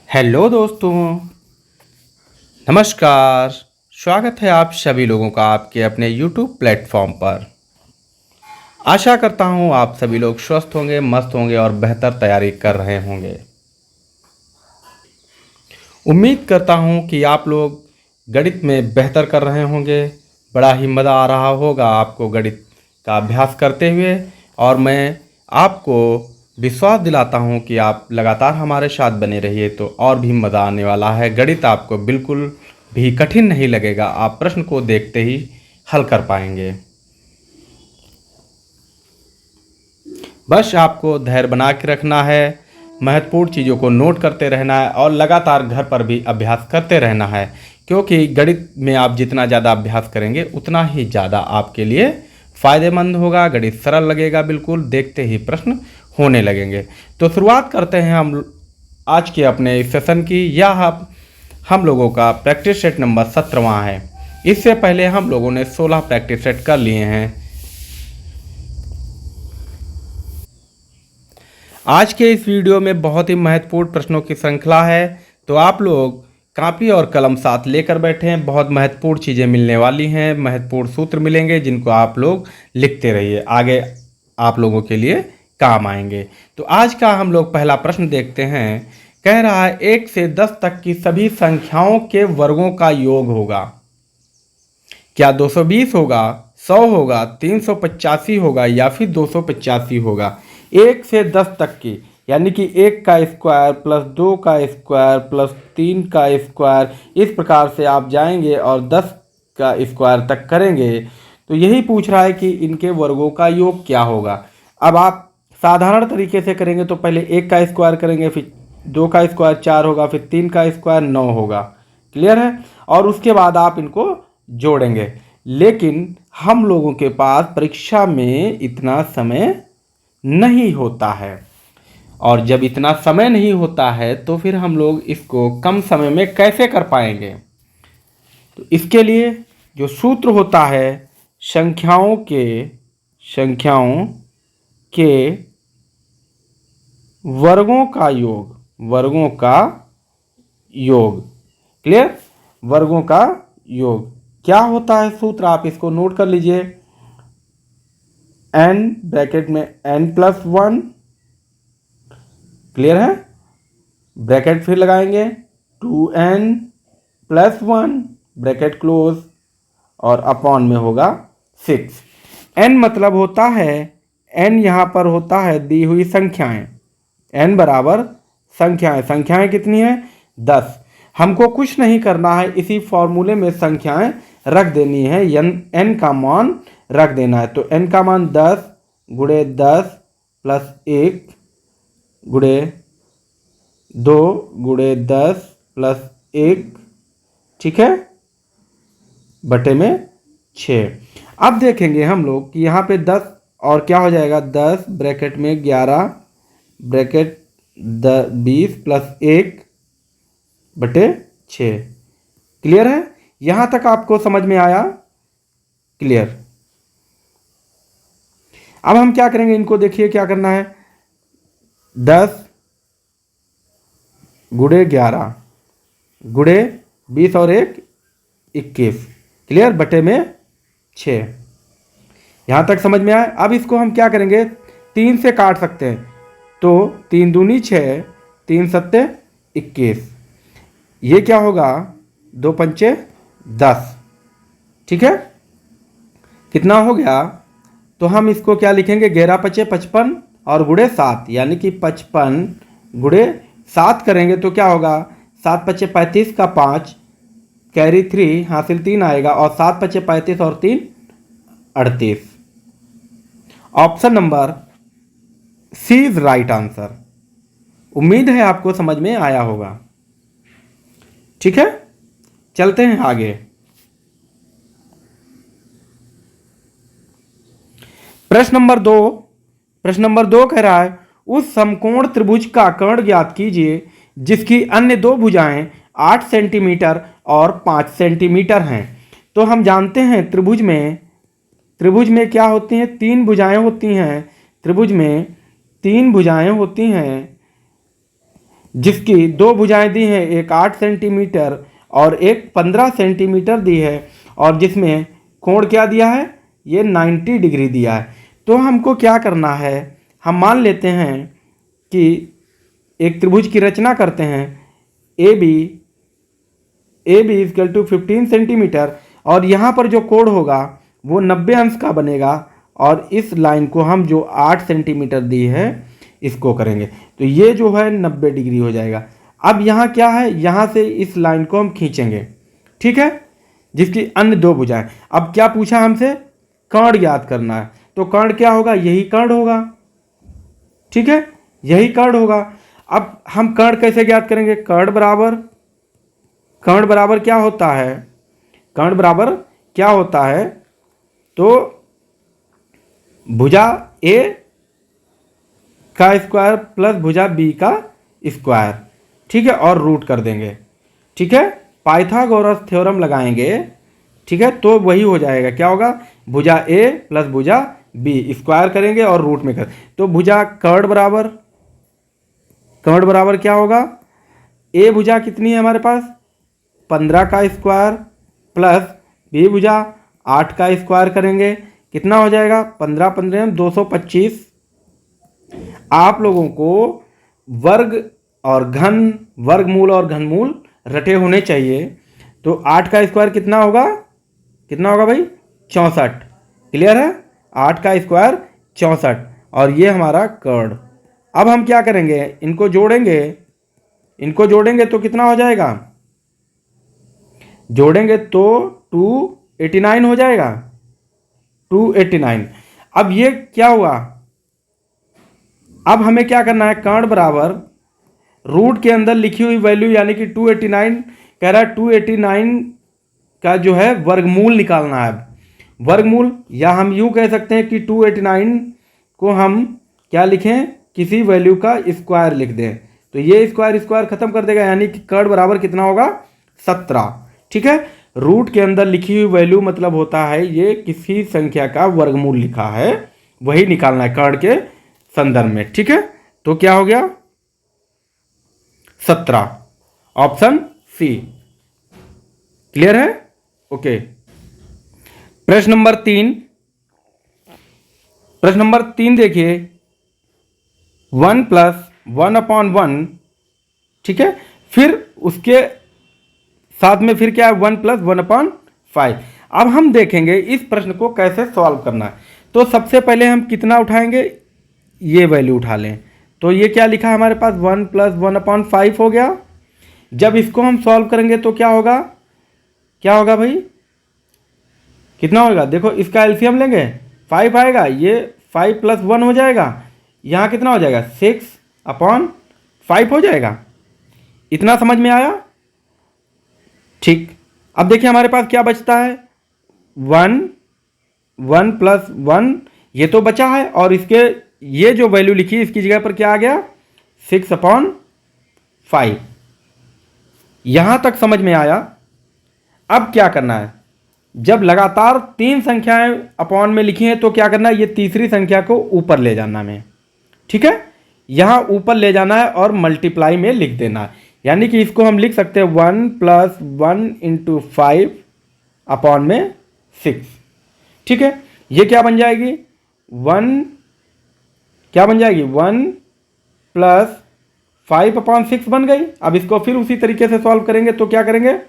Hello दोस्तों, नमस्कार। स्वागत है आप सभी लोगों का आपके अपने YouTube प्लेटफॉर्म पर। आशा करता हूँ आप सभी लोग स्वस्थ होंगे, मस्त होंगे और बेहतर तैयारी कर रहे होंगे। उम्मीद करता हूँ कि आप लोग गणित में बेहतर कर रहे होंगे। बड़ा ही मज़ा आ रहा होगा आपको गणित का अभ्यास करते हुए, और मैं आपको विश्वास दिलाता हूँ कि आप लगातार हमारे साथ बने रहिए तो और भी मज़ा आने वाला है। गणित आपको बिल्कुल भी कठिन नहीं लगेगा, आप प्रश्न को देखते ही हल कर पाएंगे। बस आपको धैर्य बना के रखना है, महत्वपूर्ण चीज़ों को नोट करते रहना है और लगातार घर पर भी अभ्यास करते रहना है, क्योंकि गणित में आप जितना ज़्यादा अभ्यास करेंगे उतना ही ज़्यादा आपके लिए फ़ायदेमंद होगा। गणित सरल लगेगा, बिल्कुल देखते ही प्रश्न होने लगेंगे। तो शुरुआत करते हैं हम आज के अपने इस सेशन की। यह हम लोगों का प्रैक्टिस सेट नंबर 17वां है। इससे पहले हम लोगों ने 16 प्रैक्टिस सेट कर लिए हैं। आज के इस वीडियो में बहुत ही महत्वपूर्ण प्रश्नों की श्रृंखला है, तो आप लोग कापी और कलम साथ लेकर बैठे हैं। बहुत महत्वपूर्ण चीज़ें मिलने वाली हैं, महत्वपूर्ण सूत्र मिलेंगे जिनको आप लोग लिखते रहिए, आगे आप लोगों के लिए काम आएंगे। तो आज का हम लोग पहला प्रश्न देखते हैं। कह रहा है 1 से 10 तक की सभी संख्याओं के वर्गों का योग होगा। क्या 220 होगा, 100 होगा, 385 होगा या फिर 285 होगा। 1 से 10 तक की, यानी कि 1 का स्क्वायर प्लस 2 का स्क्वायर प्लस 3 का स्क्वायर, इस प्रकार से आप जाएंगे और 10 का स्क्वायर तक करेंगे। तो यही पूछ रहा है कि इनके वर्गों का योग क्या होगा। अब आप साधारण तरीके से करेंगे तो पहले 1 का स्क्वायर करेंगे, फिर 2 का स्क्वायर 4 होगा, फिर 3 का स्क्वायर 9 होगा। क्लियर है। और उसके बाद आप इनको जोड़ेंगे। लेकिन हम लोगों के पास परीक्षा में इतना समय नहीं होता है, और जब इतना समय नहीं होता है तो फिर हम लोग इसको कम समय में कैसे कर पाएंगे। तो इसके लिए जो सूत्र होता है, संख्याओं के वर्गों का योग। क्लियर। वर्गों का योग क्या होता है सूत्र, आप इसको नोट कर लीजिए। n ब्रैकेट में n+1, क्लियर है, ब्रैकेट फिर लगाएंगे 2n+1 ब्रैकेट क्लोज, और अपॉन में होगा 6। n मतलब होता है, n यहाँ पर होता है दी हुई संख्याएं। n बराबर संख्याएं कितनी है, 10। हमको कुछ नहीं करना है, इसी फॉर्मूले में संख्याएं रख देनी है, n का मान रख देना है। तो n का मान 10 गुणे 10 प्लस 1 गुणे 2 गुणे 10 प्लस 1, ठीक है, बटे में 6। अब देखेंगे हम लोग कि यहाँ पे 10 और क्या हो जाएगा, 10 ब्रैकेट में 11 ब्रैकेट 20 प्लस 1 बटे 6। क्लियर है। यहाँ तक आपको समझ में आया। क्लियर। अब हम क्या करेंगे, इनको देखिए क्या करना है। 10 गुणे 11 गुणे 20 और 1 21, क्लियर, बटे में 6। यहां तक समझ में आया। अब इसको हम क्या करेंगे, 3 से काट सकते हैं। तो 3 दूनी 6, 3 सत्ते 21, ये क्या होगा, 2 पंचे 10, ठीक है। कितना हो गया, तो हम इसको क्या लिखेंगे, 11 पचे 55 और गुणे 7, यानी कि 55 गुणे 7 करेंगे तो क्या होगा, 7 पचे 35 का 5 कैरी 3 हासिल 3 आएगा, और 7 पचे 35 और 3 38। Option number C is right answer. उम्मीद है आपको समझ में आया होगा। ठीक है, चलते हैं आगे। प्रश्न नंबर दो कह रहा है, उस समकोण त्रिभुज का कर्ण ज्ञात कीजिए जिसकी अन्य दो भुजाएं 8 सेंटीमीटर और 5 सेंटीमीटर हैं। तो हम जानते हैं त्रिभुज में क्या होती हैं, 3 भुजाएं होती हैं। त्रिभुज में 3 भुजाएं होती हैं जिसकी दो भुजाएं दी हैं, एक 8 सेंटीमीटर और एक 15 सेंटीमीटर दी है, और जिसमें कोण क्या दिया है, ये 90 डिग्री दिया है। तो हमको क्या करना है, हम मान लेते हैं कि एक त्रिभुज की रचना करते हैं, A B equal to 15 centimetre, और यहाँ पर जो कोण होगा वो 90 अंश का बनेगा, और इस लाइन को हम जो 8 सेंटीमीटर दी है इसको करेंगे तो ये जो है 90 डिग्री हो जाएगा। अब यहाँ क्या है, यहाँ से इस लाइन को हम खींचेंगे, ठीक है, जिसकी अन्य दो भुजाएं। अब क्या पूछा हमसे, कर्ण ज्ञात करना है, तो कर्ण क्या होगा, यही कर्ण होगा, ठीक है, यही कर्ण होगा। अब हम कर्ण कैसे ज्ञात करेंगे, कर्ण बराबर क्या होता है, कर्ण बराबर क्या होता है, तो भुजा ए का स्क्वायर प्लस भुजा बी का स्क्वायर, ठीक है, और रूट कर देंगे, ठीक है, पाइथागोरस थ्योरम लगाएंगे, ठीक है, तो वही हो जाएगा, क्या होगा, भुजा ए प्लस भुजा बी स्क्वायर करेंगे और रूट में कर, तो भुजा कर्ण बराबर क्या होगा, ए भुजा कितनी है हमारे पास 15 का स्क्वायर प्लस बी भुजा 8 का स्क्वायर करेंगे, कितना हो जाएगा, 15 15 225। आप लोगों को वर्ग और घन, वर्गमूल और घनमूल रटे होने चाहिए। तो 8 का स्क्वायर कितना होगा भाई, 64, क्लियर है, 8 का स्क्वायर 64, और ये हमारा कर्ण। अब हम क्या करेंगे, इनको जोड़ेंगे तो कितना हो जाएगा, जोड़ेंगे तो 289 हो जाएगा, 289। अब ये क्या हुआ, अब हमें क्या करना है, कर्ण बराबर रूट के अंदर लिखी हुई वैल्यू यानी कि 289 कह रहा है, 289 का जो है वर्गमूल निकालना है। वर्गमूल, या हम यूं कह सकते हैं कि 289 को हम क्या लिखें, किसी वैल्यू का स्क्वायर लिख दें, तो ये स्क्वायर खत्म कर देगा, यानी कि कर्ण बराबर कितना होगा 17, ठीक है। रूट के अंदर लिखी हुई वैल्यू मतलब होता है ये किसी संख्या का वर्गमूल लिखा है, वही निकालना है कर्ण के संदर्भ में, ठीक है। तो क्या हो गया 17, ऑप्शन सी, क्लियर है, ओके। प्रश्न नंबर 3 देखिए, 1 + 1/1, ठीक है, फिर उसके साथ में फिर क्या है 1 + 1/5। अब हम देखेंगे इस प्रश्न को कैसे सॉल्व करना है। तो सबसे पहले हम कितना उठाएंगे, ये वैल्यू उठा लें, तो ये क्या लिखा है हमारे पास 1 + 1/5 हो गया। जब इसको हम सॉल्व करेंगे तो क्या होगा भाई, कितना होगा, देखो इसका एलसीएम लेंगे 5 आएगा, ये 5 + 1 हो जाएगा, यहाँ कितना हो जाएगा 6/5 हो जाएगा। इतना समझ में आया, ठीक। अब देखिए हमारे पास क्या बचता है, 1 + 1 ये तो बचा है, और इसके ये जो वैल्यू लिखी इसकी जगह पर क्या आ गया 6/5। यहां तक समझ में आया। अब क्या करना है, जब लगातार 3 संख्याएं अपॉन में लिखी हैं तो क्या करना है, ये तीसरी संख्या को ऊपर ले जाना है, ठीक है, यहां ऊपर ले जाना है और मल्टीप्लाई में लिख देना है, यानी कि इसको हम लिख सकते हैं 1 + 1 × 5/6, ठीक है। ये क्या बन जाएगी 1 + 5/6 बन गई। अब इसको फिर उसी तरीके से सॉल्व करेंगे तो क्या करेंगे,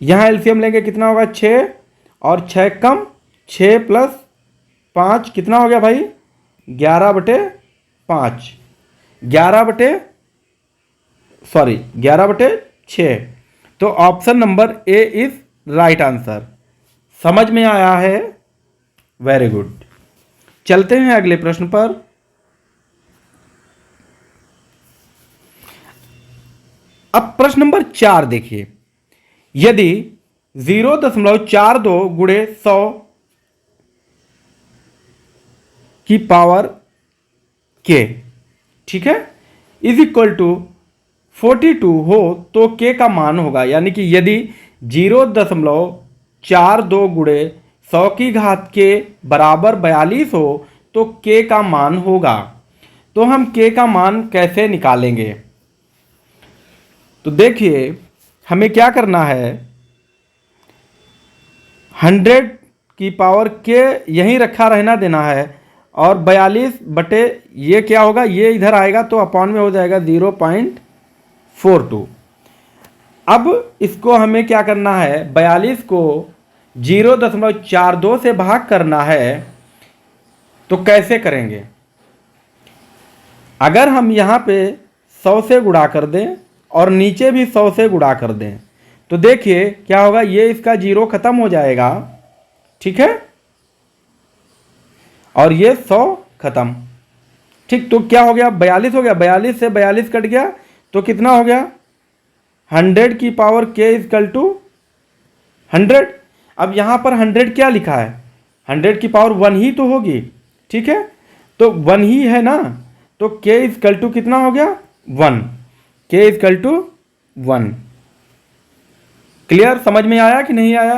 यहाँ एलसीएम लेंगे, कितना होगा 6 और 6 कम, 6 + 5 कितना हो गया भाई 11/5, 11/6। तो option number A is right answer. समझ में आया है, वेरी गुड। चलते हैं अगले प्रश्न पर। अब प्रश्न नंबर 4 देखिए, यदि 0.42 × 100 की पावर k, ठीक है, इज इक्वल टू 42 हो तो k का मान होगा, यानी कि यदि 0.42 × 100 की घात के बराबर 42 हो तो k का मान होगा। तो हम k का मान कैसे निकालेंगे, तो देखिए हमें क्या करना है, 100 की पावर के यहीं रखा रहना देना है, और 42 बटे ये क्या होगा, ये इधर आएगा तो अपॉन में हो जाएगा 0.42। अब इसको हमें क्या करना है, 42 को 0.42 से भाग करना है। तो कैसे करेंगे, अगर हम यहाँ पे 100 से गुणा कर दें और नीचे भी 100 से गुणा कर दें तो देखिए क्या होगा, ये इसका 0 खत्म हो जाएगा, ठीक है, और ये 100 खत्म, ठीक। तो क्या हो गया, 42 हो गया, 42 से 42 कट गया तो कितना हो गया, 100 की पावर k इजकल टू 100। अब यहाँ पर 100 क्या लिखा है, 100 की पावर 1 ही तो होगी, ठीक है, तो 1 ही है ना, तो k इजकल टू कितना हो गया, 1, k इजकल टू 1। क्लियर, समझ में आया कि नहीं आया।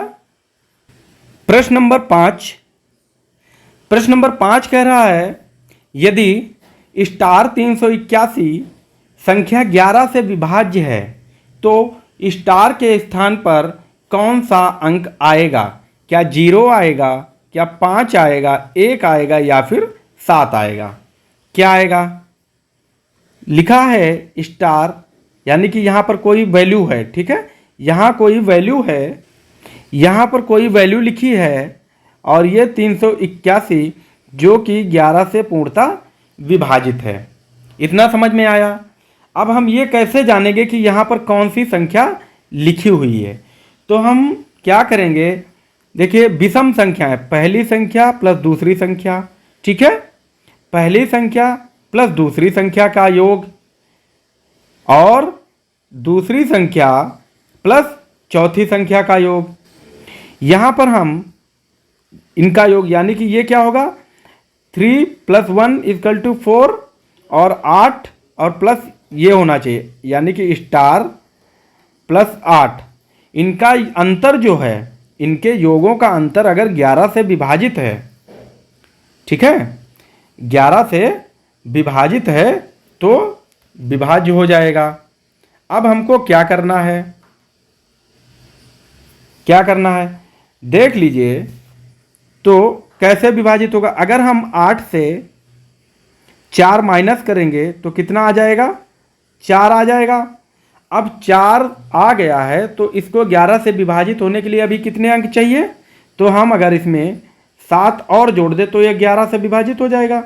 प्रश्न नंबर 5, प्रश्न नंबर 5 कह रहा है यदि स्टार 381 संख्या 11 से विभाज्य है तो स्टार के स्थान पर कौन सा अंक आएगा, क्या 0 आएगा, क्या 5 आएगा, 1 आएगा या फिर 7 आएगा, क्या आएगा। लिखा है स्टार यानी कि यहाँ पर कोई वैल्यू है, ठीक है, यहाँ कोई वैल्यू है, यहाँ पर कोई वैल्यू लिखी है, और ये 381 जो कि 11 से पूर्णतः विभाजित है। इतना समझ में आया। अब हम ये कैसे जानेंगे कि यहाँ पर कौन सी संख्या लिखी हुई है, तो हम क्या करेंगे, देखिए विषम संख्या है, पहली संख्या प्लस दूसरी संख्या, ठीक है, पहली संख्या प्लस दूसरी संख्या का योग और दूसरी संख्या प्लस चौथी संख्या का योग। यहाँ पर हम इनका योग यानी कि ये क्या होगा, 3 + 1 = 4 और 8 और प्लस ये होना चाहिए यानी कि स्टार प्लस 8, इनका अंतर जो है, इनके योगों का अंतर अगर 11 से विभाजित है, ठीक है, 11 से विभाजित है तो विभाज्य हो जाएगा। अब हमको क्या करना है, क्या करना है देख लीजिए, तो कैसे विभाजित होगा, अगर हम 8 से 4 माइनस करेंगे तो कितना आ जाएगा, 4 आ जाएगा। अब 4 आ गया है तो इसको 11 से विभाजित होने के लिए अभी कितने अंक चाहिए, तो हम अगर इसमें 7 और जोड़ दे तो ये 11 से विभाजित हो जाएगा,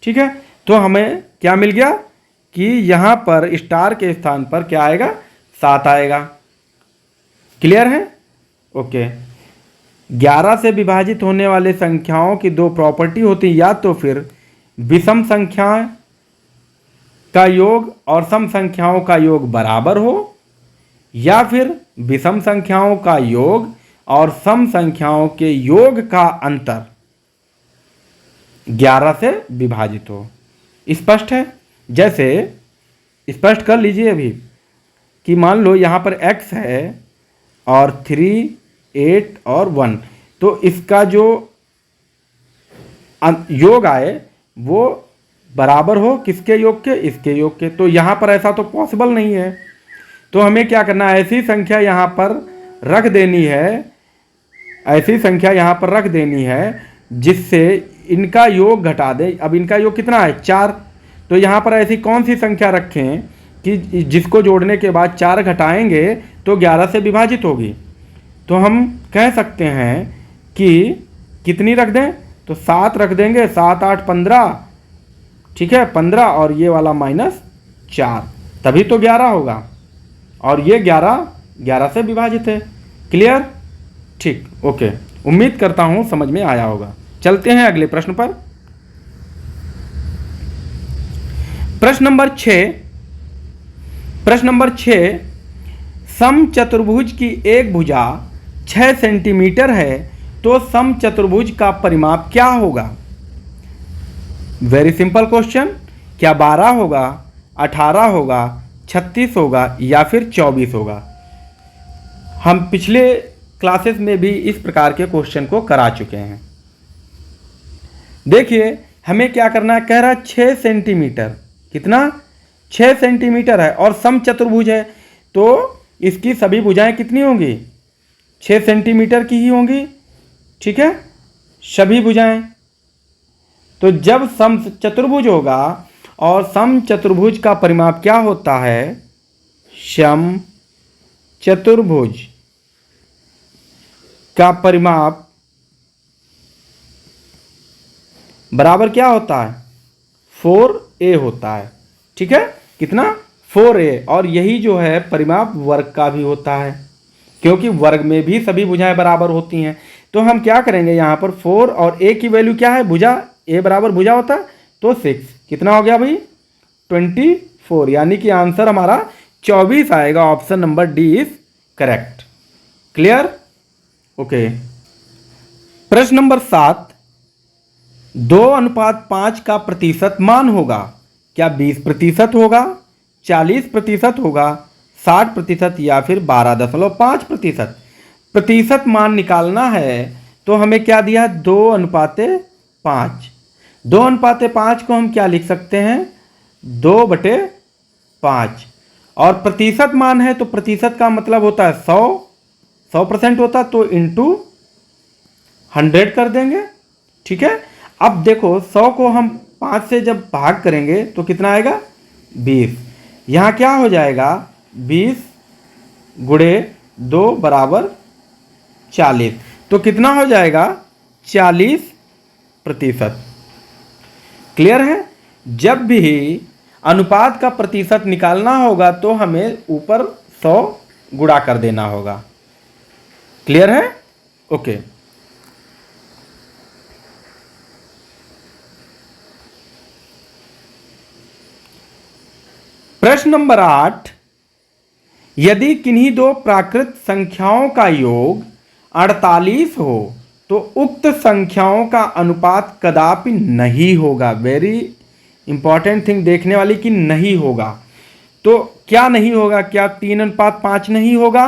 ठीक है। तो हमें क्या मिल गया कि यहाँ पर स्टार के स्थान पर क्या आएगा, 7 आएगा। क्लियर है, ओके। 11 से विभाजित होने वाले संख्याओं की दो प्रॉपर्टी होती है, या तो फिर विषम संख्याएं का योग और सम संख्याओं का योग बराबर हो, या फिर विषम संख्याओं का योग और सम संख्याओं के योग का अंतर 11 से विभाजित हो। स्पष्ट है, जैसे स्पष्ट कर लीजिए अभी कि मान लो यहाँ पर x है और 3, 8 और 1, तो इसका जो योग आए वो बराबर हो किसके योग के, इसके योग के। तो यहाँ पर ऐसा तो पॉसिबल नहीं है, तो हमें क्या करना है, ऐसी संख्या यहाँ पर रख देनी है, ऐसी संख्या यहाँ पर रख देनी है जिससे इनका योग घटा दे। अब इनका योग कितना है, 4, तो यहाँ पर ऐसी कौन सी संख्या रखें कि जिसको जोड़ने के बाद 4 घटाएंगे तो 11 से विभाजित होगी। तो हम कह सकते हैं कि कितनी रख दें, तो 7 रख देंगे, 7, 8, 15, ठीक है, 15 और ये वाला -4, तभी तो 11 होगा, और ये 11 से विभाजित है। क्लियर, ठीक, ओके, उम्मीद करता हूँ समझ में आया होगा। चलते हैं अगले प्रश्न पर। प्रश्न नंबर 6, प्रश्न नंबर 6, समचतुर्भुज की एक भुजा 6 सेंटीमीटर है तो समचतुर्भुज का परिमाप क्या होगा। वेरी सिंपल क्वेश्चन, क्या 12 होगा, 18 होगा, 36 होगा या फिर 24 होगा। हम पिछले क्लासेस में भी इस प्रकार के क्वेश्चन को करा चुके हैं। देखिए हमें क्या करना है, कह रहा है 6 सेंटीमीटर, कितना, 6 सेंटीमीटर है और समचतुर्भुज है, तो इसकी सभी भुजाएं कितनी होंगी? 6 सेंटीमीटर की ही होंगी, ठीक है, सभी भुजाएं। तो जब समचतुर्भुज होगा, और समचतुर्भुज का परिमाप क्या होता है? समचतुर्भुज का परिमाप बराबर क्या होता है? 4a होता है, ठीक है, कितना? 4a। और यही जो है परिमाप वर्ग का भी होता है, क्योंकि वर्ग में भी सभी भुजाएं बराबर होती हैं। तो हम क्या करेंगे यहाँ पर 4 और a की वैल्यू क्या है? भुजा, a बराबर भुजा होता है, तो 6 कितना हो गया भाई? 24, यानी कि आंसर हमारा 24 आएगा। Option number D is correct. Clear? Okay. प्रश्न नंबर 7, 2:5 का प्रतिशत मान होगा? क्या 20% होगा, 40% होगा, 60% या फिर 12.5%? प्रतिशत मान निकालना है तो हमें क्या दिया है? 2:5। 2:5 को हम क्या लिख सकते हैं? 2/5। और प्रतिशत मान है तो प्रतिशत का मतलब होता है 100% होता, तो इंटू 100 कर देंगे, ठीक है। अब देखो 100 को हम 5 से जब भाग करेंगे तो कितना आएगा? 20। यहाँ क्या हो जाएगा? 20 गुणे 2 बराबर 40, तो कितना हो जाएगा? 40%। क्लियर है? जब भी अनुपात का प्रतिशत निकालना होगा तो हमें ऊपर 100 गुणा कर देना होगा। क्लियर है? ओके। प्रश्न नंबर 8, यदि किन्हीं दो प्राकृत संख्याओं का योग 48 हो तो उक्त संख्याओं का अनुपात कदापि नहीं होगा। वेरी इंपॉर्टेंट थिंग देखने वाली, कि नहीं होगा। तो क्या नहीं होगा? क्या 3:5 नहीं होगा,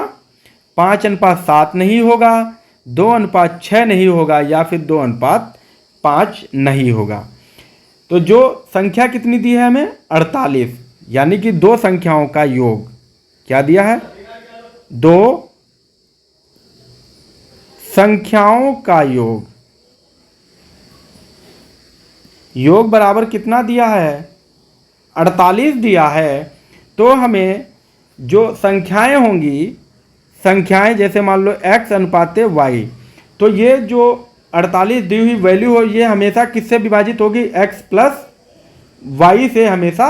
5:7 नहीं होगा, 2:6 नहीं होगा, या फिर 2:5 नहीं होगा? तो जो संख्या कितनी दी है हमें? 48, यानी कि दो संख्याओं का योग क्या दिया है? दो संख्याओं का योग बराबर कितना दिया है? 48 दिया है। तो हमें जो संख्याएं होंगी, संख्याएं जैसे मान लो x अनुपाते y, तो ये जो 48 दी हुई वैल्यू हो, ये हमेशा किससे विभाजित होगी? x प्लस y से हमेशा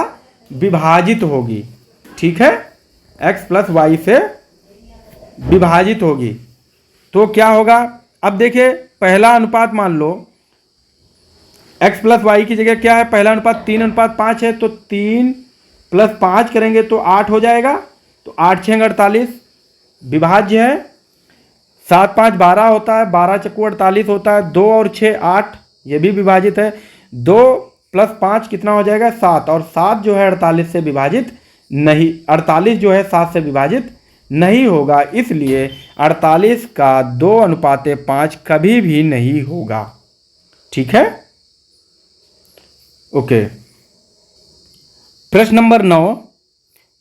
विभाजित होगी, ठीक है, x प्लस y से विभाजित होगी। तो क्या होगा? अब देखिए पहला अनुपात मान लो x प्लस वाई की जगह क्या है? पहला अनुपात 3:5 है, तो 3 + 5 करेंगे तो 8 हो जाएगा। तो 8 6 48 विभाज्य है। 7 5 12 होता है, 12 चक्कू 48 होता है, 2 और 6 8, ये भी विभाजित है। 2 + 5 कितना हो जाएगा? 7, और 7 जो है 48 से विभाजित नहीं, 48 जो है 7 से विभाजित नहीं होगा, इसलिए 48 का 2:5 कभी भी नहीं होगा, ठीक है। ओके। प्रश्न नंबर 9,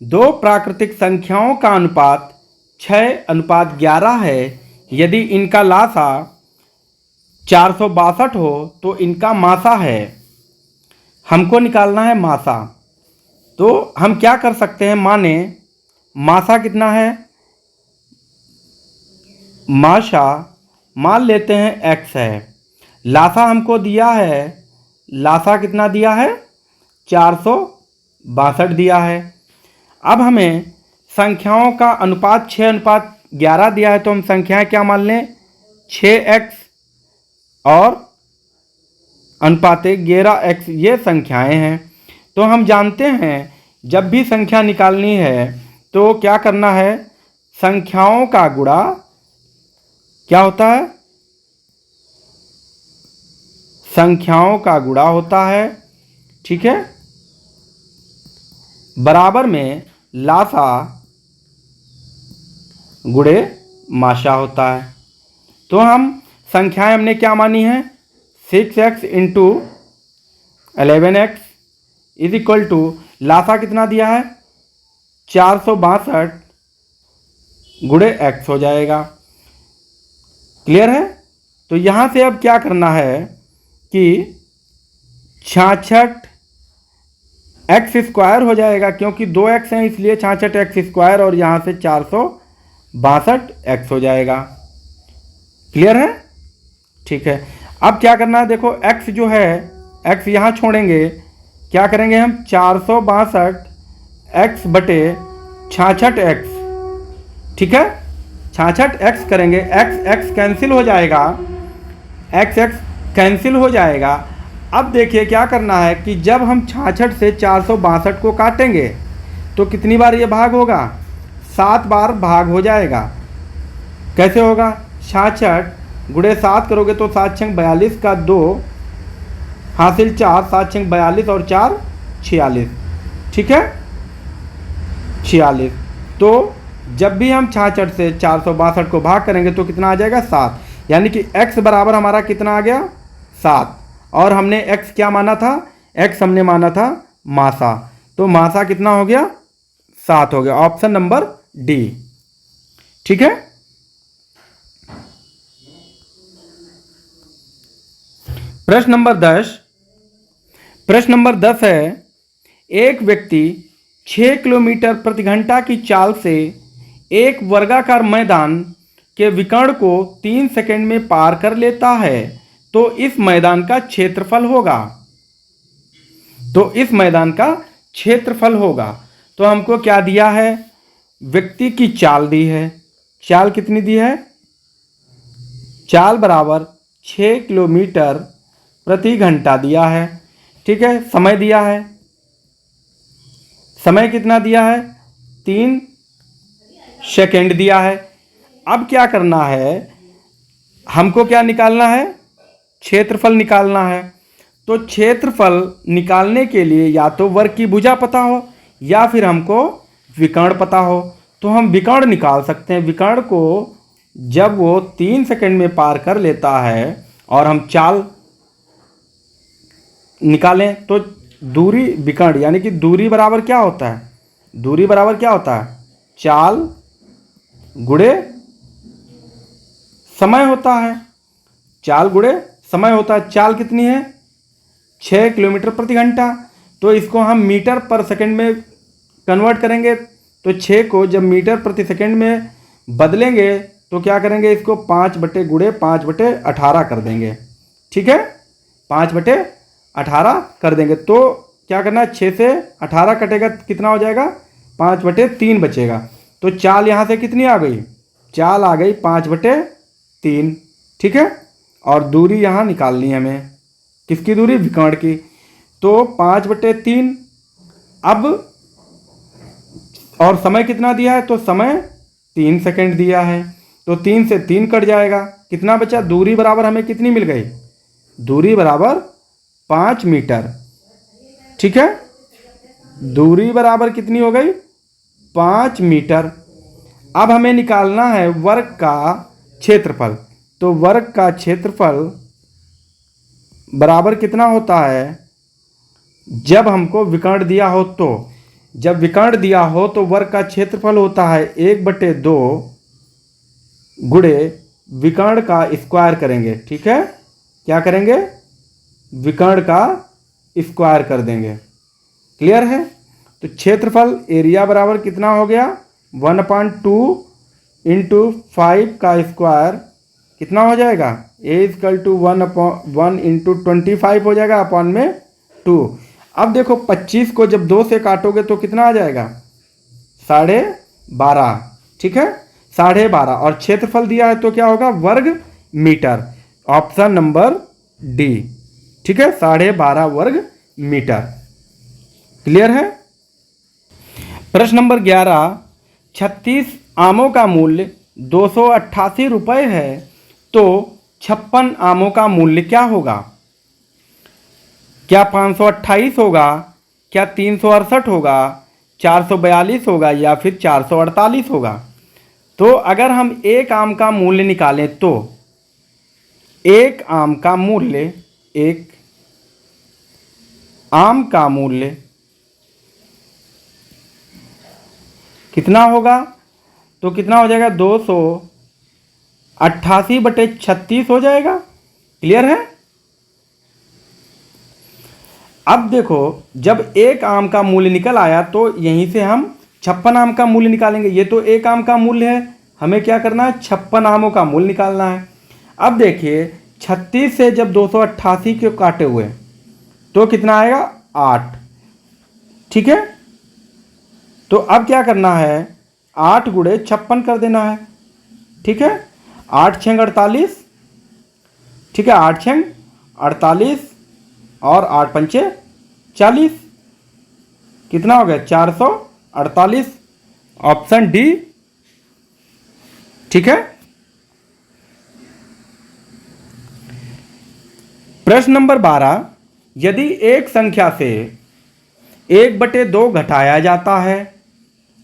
दो प्राकृतिक संख्याओं का अनुपात 6:11 है। यदि इनका लासा 462 हो तो इनका मासा है। हमको निकालना है मासा। तो हम क्या कर सकते हैं? माने मासा कितना है? माशा मान लेते हैं x है। लासा हमको दिया है, लासा कितना दिया है? 462 दिया है। अब हमें संख्याओं का अनुपात 6:11 दिया है, तो हम संख्याएं क्या मान लें? 6x और अनुपाते 11x, ये संख्याएं हैं। तो हम जानते हैं जब भी संख्या निकालनी है तो क्या करना है? संख्याओं का गुणा क्या होता है? संख्याओं का गुणा होता है, ठीक है, बराबर में लासा गुणे माशा होता है। तो हम संख्याएं हमने क्या मानी है? 6x × 11x is equal to Lasa कितना दिया है? 462 गुणे x हो जाएगा। क्लियर है? तो यहाँ से अब क्या करना है कि 66 एक्स स्क्वायर हो जाएगा, क्योंकि 2x हैं इसलिए 66 एक्स स्क्वायर, और यहाँ से 462 एक्स हो जाएगा। क्लियर है? ठीक है। अब क्या करना है, देखो x जो है, x यहाँ छोड़ेंगे, क्या करेंगे हम 462 एक्स बटे 66 एक्स, ठीक है, 66 एक्स करेंगे, x x कैंसिल हो जाएगा, x x कैंसिल हो जाएगा। अब देखिए क्या करना है कि जब हम 66 से 462 को काटेंगे तो कितनी बार ये भाग होगा, 7 बार भाग हो जाएगा। कैसे होगा, 66 गुणे 7 करोगे तो 7 छंग 42 का 2 हासिल 4, 7 छंग 42 और 4 46, ठीक है 46। तो जब भी हम 66 से 462 को भाग करेंगे तो कितना आ जाएगा, 7, यानी कि x बराबर हमारा कितना आ गया, 7। और हमने x क्या माना था, x हमने माना था मासा, तो मासा कितना हो गया, 7 हो गया। ऑप्शन नंबर डी, ठीक है। प्रश्न नंबर 10 है, एक व्यक्ति 6 किलोमीटर प्रति घंटा की चाल से एक वर्गाकार मैदान के विकर्ण को 3 सेकंड में पार कर लेता है, तो इस मैदान का क्षेत्रफल होगा। तो हमको क्या दिया है, व्यक्ति की चाल दी है। चाल कितनी दी है, चाल बराबर 6 किलोमीटर प्रति घंटा दिया है, ठीक है। समय दिया है, समय कितना दिया है, 3 सेकंड दिया है। अब क्या करना है, हमको क्या निकालना है, क्षेत्रफल निकालना है। तो क्षेत्रफल निकालने के लिए या तो वर्ग की भुजा पता हो या फिर हमको विकर्ण पता हो, तो हम विकर्ण निकाल सकते हैं। विकर्ण को जब वो 3 सेकंड में पार कर लेता है और हम चाल निकालें तो दूरी विकर्ण, यानी कि दूरी बराबर क्या होता है, दूरी बराबर क्या होता है, चाल गुणे समय होता है। चाल गुणे समय होता है। चाल कितनी है, 6 किलोमीटर प्रति घंटा, तो इसको हम मीटर पर सेकंड में कन्वर्ट करेंगे। तो 6 को जब मीटर प्रति सेकंड में बदलेंगे तो क्या करेंगे, इसको 5 बटे गुणे 5 बटे 18 कर देंगे, ठीक है 5 बटे 18 कर देंगे। तो क्या करना है, 6 से 18 कटेगा कितना हो जाएगा, 5 बटे 3 बचेगा। तो चाल यहाँ से कितनी आ गई, चाल आ गई 5 बटे 3, ठीक है। और दूरी यहाँ निकालनी है हमें, किसकी दूरी, विकर्ण की। तो 5 बटे 3, अब और समय कितना दिया है, तो समय 3 सेकंड दिया है, तो 3 से 3 कट जाएगा, कितना बचा, दूरी बराबर हमें कितनी मिल गई, दूरी बराबर 5 मीटर, ठीक है। दूरी बराबर कितनी हो गई, 5 मीटर। अब हमें निकालना है वर्ग का क्षेत्रफल। तो वर्ग का क्षेत्रफल बराबर कितना होता है, जब हमको विकर्ण दिया हो, तो जब विकर्ण दिया हो तो वर्ग का क्षेत्रफल होता है 1/2 गुणे विकर्ण का स्क्वायर करेंगे, ठीक है। क्या करेंगे, विकर्ण का स्क्वायर कर देंगे। क्लियर है? तो क्षेत्रफल एरिया बराबर कितना हो गया, 1/2 इंटू 5 का स्क्वायर कितना हो जाएगा, A=1 इंटू 25 हो जाएगा अपॉन में 2। अब देखो 25 को जब 2 से काटोगे तो कितना आ जाएगा, 12.5, ठीक है 12.5। और क्षेत्रफल दिया है तो क्या होगा, वर्ग मीटर। ऑप्शन नंबर डी, ठीक है 12.5 वर्ग मीटर। क्लियर है? प्रश्न नंबर 11, 36 आमों का मूल्य 288 रुपये है, तो 56 आमों का मूल्य क्या होगा। क्या 528 होगा, क्या 368 होगा, 442 होगा या फिर 448 होगा। तो अगर हम एक आम का मूल्य निकालें तो एक आम का मूल्य कितना होगा, तो कितना हो जाएगा 288/36 हो जाएगा। क्लियर है। अब देखो जब एक आम का मूल्य निकल आया तो यहीं से हम 56 आम का मूल्य निकालेंगे। ये तो एक आम का मूल्य है, हमें क्या करना है 56 आमों का मूल्य निकालना है। अब देखिए 36 से जब 288 को काटे हुए तो कितना आएगा 8। ठीक है, तो अब क्या करना है 8 गुणे 56 कर देना है। ठीक है, 8 छंग 48। ठीक है, 8 छंग 48 और 8 पंचे 40। कितना हो गया 448। Option D. ठीक है। प्रश्न नंबर 12, यदि एक संख्या से 1/2 घटाया जाता है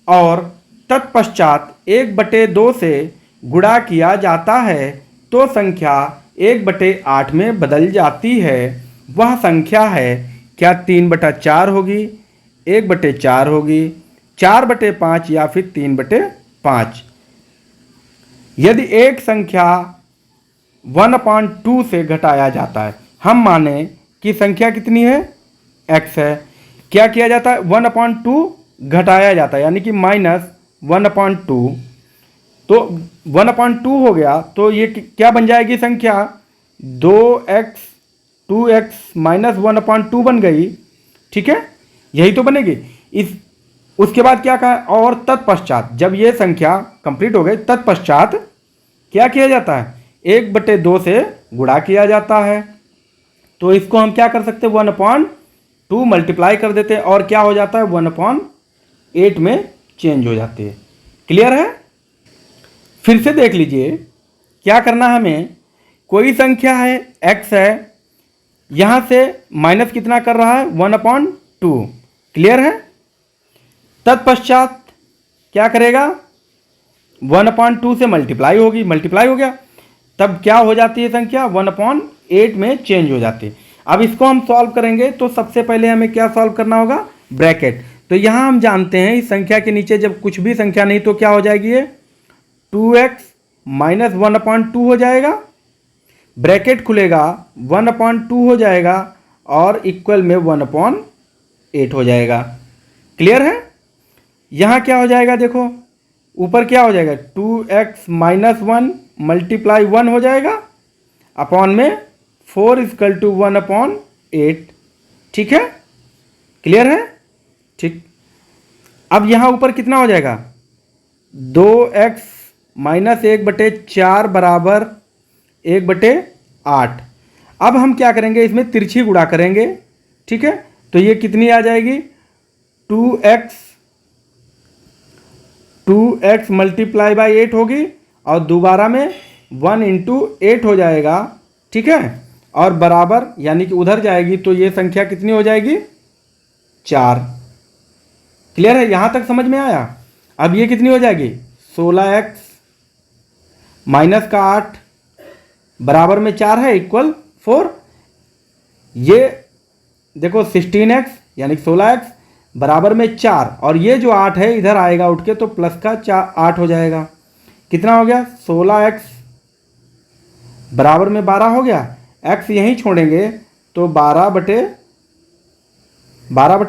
और तत्पश्चात 1/2 से गुणा किया जाता है तो संख्या 1/8 में बदल जाती है, वह संख्या है क्या 3/4 होगी, 1/4 होगी, 4/5 या फिर 3/5। यदि एक संख्या 1/2 से घटाया जाता है, हम माने कि संख्या कितनी है x है, क्या किया जाता है 1/2 घटाया जाता है यानी कि -1/2। तो 1/2 हो गया तो ये क्या बन जाएगी संख्या 2x 2x - 1/2 बन गई। ठीक है, यही तो बनेगी। इस उसके बाद क्या कहा और तत्पश्चात जब ये संख्या कंप्लीट हो गई तत्पश्चात क्या किया जाता है 1/2 से गुणा किया जाता है। तो इसको हम क्या कर सकते हैं 1/2 मल्टीप्लाई कर देते हैं और क्या हो जाता है 1/8 में चेंज हो जाती है। क्लियर है। फिर से देख लीजिए क्या करना है हमें, कोई संख्या है x है, यहां से माइनस कितना कर रहा है 1/2। क्लियर है। तत्पश्चात क्या करेगा 1/2 से मल्टीप्लाई होगी, मल्टीप्लाई हो गया तब क्या हो जाती है संख्या 1/8 में चेंज हो जाती है। अब इसको हम सॉल्व करेंगे तो सबसे पहले हमें क्या सॉल्व करना होगा ब्रैकेट। तो यहाँ हम जानते हैं इस संख्या के नीचे जब कुछ भी संख्या नहीं तो क्या हो जाएगी ये 2x - 1/2 हो जाएगा, ब्रैकेट खुलेगा 1/2 हो जाएगा और इक्वल में 1/8 हो जाएगा। क्लियर है। यहाँ क्या हो जाएगा देखो ऊपर क्या हो जाएगा 2x - 1 मल्टीप्लाई 1 हो जाएगा अपॉन में 4 = 1/8। ठीक है, क्लियर है। ठीक, अब यहाँ ऊपर कितना हो जाएगा 2x - 1/4 बराबर 1/8। अब हम क्या करेंगे इसमें तिरछी गुणा करेंगे। ठीक है, तो ये कितनी आ जाएगी 2x मल्टीप्लाई बाई 8 होगी और दोबारा में 1 × 8 हो जाएगा। ठीक है, और बराबर यानी कि उधर जाएगी तो ये संख्या कितनी हो जाएगी 4। क्लियर है, यहां तक समझ में आया। अब ये कितनी हो जाएगी 16x माइनस का 8 बराबर में 4 है इक्वल 4। ये देखो 16x यानी 16x बराबर में 4 और ये जो 8 है इधर आएगा उठ के तो प्लस का 8 हो जाएगा। कितना हो गया 16x बराबर में 12 हो गया। x यहीं छोड़ेंगे तो 12 बटे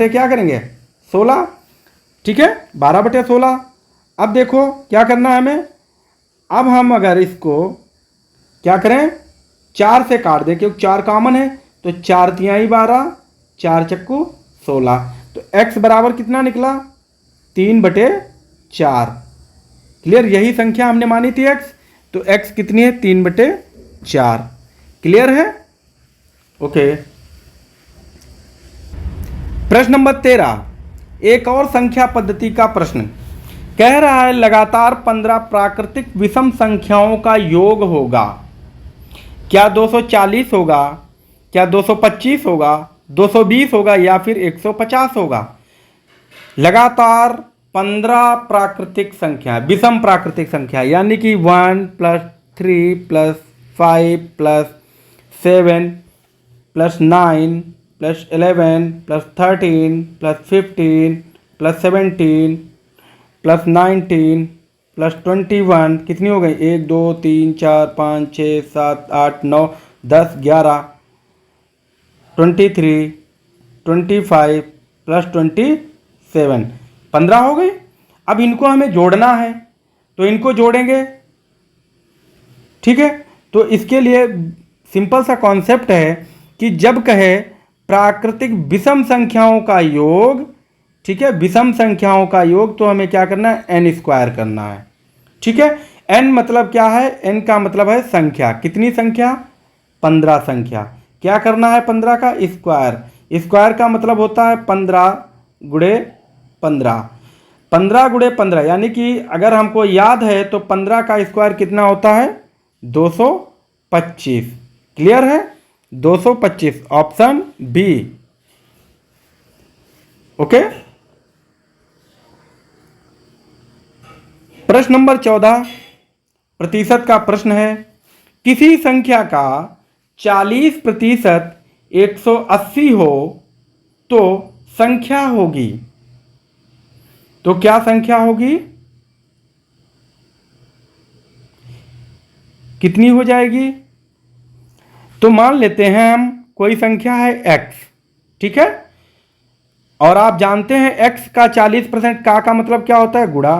क्या करेंगे 16। ठीक है, 12/16। अब देखो क्या करना है हमें, अब हम अगर इसको क्या करें 4 से काट दें क्योंकि 4 कॉमन है तो 4 × 3 = 12, 4 × 16 तो x बराबर कितना निकला 3/4। क्लियर, यही संख्या हमने मानी थी x, तो x कितनी है 3/4। क्लियर है। ओके। प्रश्न नंबर 13, एक और संख्या पद्धति का प्रश्न कह रहा है लगातार 15 प्राकृतिक विषम संख्याओं का योग होगा। क्या 240 होगा, क्या 225 होगा, 220 होगा या फिर 150 होगा। लगातार 15 प्राकृतिक संख्या विषम प्राकृतिक संख्या यानी कि 1 + 3 + 5 + 7 + 9 + 11 + 13 + 15 + 17 + 19 +21 कितनी हो गई? 1 2 3 4 5 6 7 8 9 10 11 23 25 +27 15 हो गई। अब इनको हमें जोड़ना है तो इनको जोड़ेंगे, ठीक है। तो इसके लिए सिंपल सा कॉन्सेप्ट है कि जब कहे प्राकृतिक विषम संख्याओं का योग, ठीक है, विषम संख्याओं का योग, तो हमें क्या करना है? n स्क्वायर करना है, ठीक है। n मतलब क्या है? n का मतलब है संख्या। कितनी संख्या? 15 संख्या। क्या करना है? 15 का स्क्वायर। स्क्वायर का मतलब होता है 15 गुणे 15। 15 गुणे 15 यानी कि अगर हमको याद है तो 15 का स्क्वायर कितना होता है? 225। क्लियर है? 225 ऑप्शन बी। ओके। प्रश्न नंबर 14 प्रतिशत का प्रश्न है। किसी संख्या का 40% 180 हो तो संख्या होगी, तो क्या संख्या होगी? कितनी हो जाएगी? तो मान लेते हैं हम कोई संख्या है x, ठीक है, और आप जानते हैं x का 40% का मतलब क्या होता है? गुणा।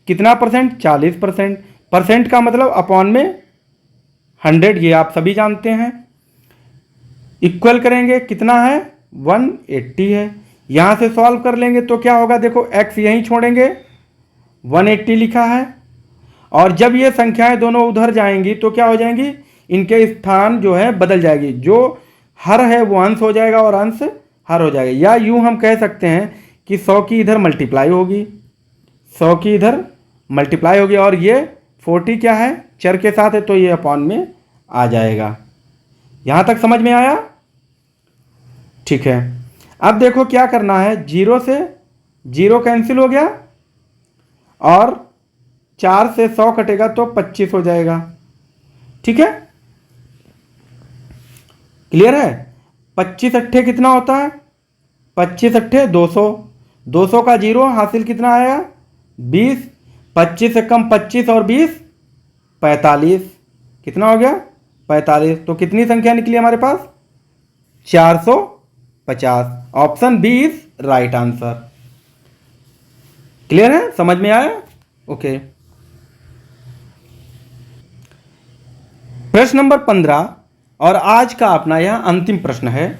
कितना परसेंट? 40%। परसेंट का मतलब अपॉन में 100, ये आप सभी जानते हैं। इक्वल करेंगे, कितना है? 180 है। यहां से सॉल्व कर लेंगे तो क्या होगा? देखो x यहीं छोड़ेंगे, 180 लिखा है, और जब ये संख्याएं दोनों उधर जाएंगी तो क्या हो जाएंगी? इनके स्थान जो है बदल जाएगी। जो हर है वो अंश हो जाएगा और अंश हर हो जाएगा। या यूं हम कह सकते हैं कि 100 की इधर मल्टीप्लाई होगी, 100 की इधर मल्टीप्लाई होगी, और ये 40 क्या है? चर के साथ है, तो ये अपॉन में आ जाएगा। यहां तक समझ में आया? ठीक है। अब देखो क्या करना है, 0 से 0 कैंसिल हो गया, और 4 से 100 कटेगा तो 25 हो जाएगा, ठीक है। क्लियर है? 25 अट्ठे कितना होता है? 25 अट्ठे 200। 200 का 0 हासिल कितना आया? 20। 25 से कम 25 और 20 45। कितना हो गया? 45। तो कितनी संख्या निकली हमारे पास? 450। Option B is right answer. Clear है? समझ में आया? ओके। प्रश्न नंबर 15 और आज का अपना यह अंतिम प्रश्न है।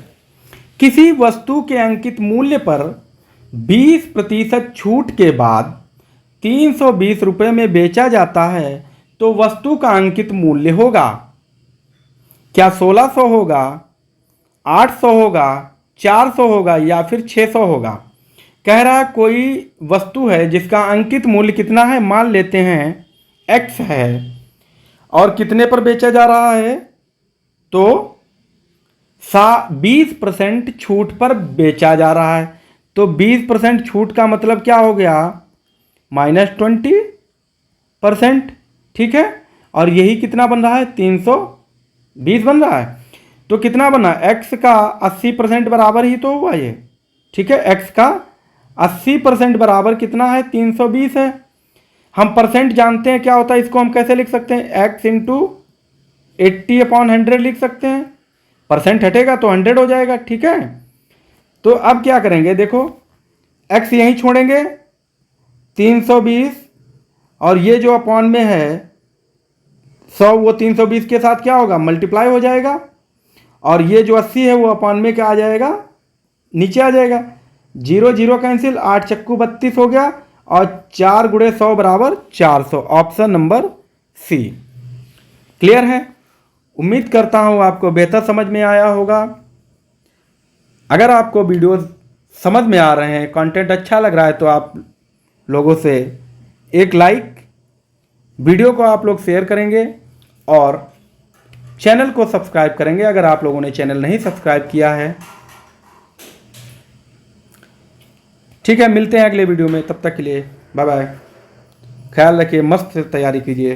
किसी वस्तु के अंकित मूल्य पर 20% छूट के बाद 320 रुपये में बेचा जाता है तो वस्तु का अंकित मूल्य होगा क्या? 1600 होगा, 800 होगा, 400 होगा, या फिर 600 होगा? कह रहा है कोई वस्तु है जिसका अंकित मूल्य कितना है? मान लेते हैं x है, और कितने पर बेचा जा रहा है? तो 20% छूट पर बेचा जा रहा है। तो 20% छूट का मतलब क्या हो गया? -20%, ठीक है। और यही कितना बन रहा है? 320 बन रहा है। तो कितना बना? x का 80% बराबर ही तो हुआ ये, ठीक है। x का 80% बराबर कितना है? 320 है। हम परसेंट जानते हैं क्या होता है, इसको हम कैसे लिख सकते हैं? x इंटू 80/100 लिख सकते हैं। परसेंट हटेगा तो 100 हो जाएगा, ठीक है। तो अब क्या करेंगे, देखो x यहीं छोड़ेंगे, 320, और ये जो अपॉन में है 100, वो 320 के साथ क्या होगा? मल्टीप्लाई हो जाएगा, और ये जो 80 है वो अपॉन में क्या आ जाएगा? नीचे आ जाएगा। 0 0 कैंसिल, 8 चक्कू 32 हो गया, और 4 गुणे 100 बराबर 400। ऑप्शन नंबर सी। क्लियर है? उम्मीद करता हूं आपको बेहतर समझ में आया होगा। अगर आपको वीडियोस समझ में आ रहे हैं, कंटेंट अच्छा लग रहा है, तो आप लोगों से एक लाइक, वीडियो को आप लोग शेयर करेंगे और चैनल को सब्सक्राइब करेंगे अगर आप लोगों ने चैनल नहीं सब्सक्राइब किया है। ठीक है, मिलते हैं अगले वीडियो में, तब तक के लिए बाय बाय। ख्याल रखिए, मस्त तैयारी कीजिए।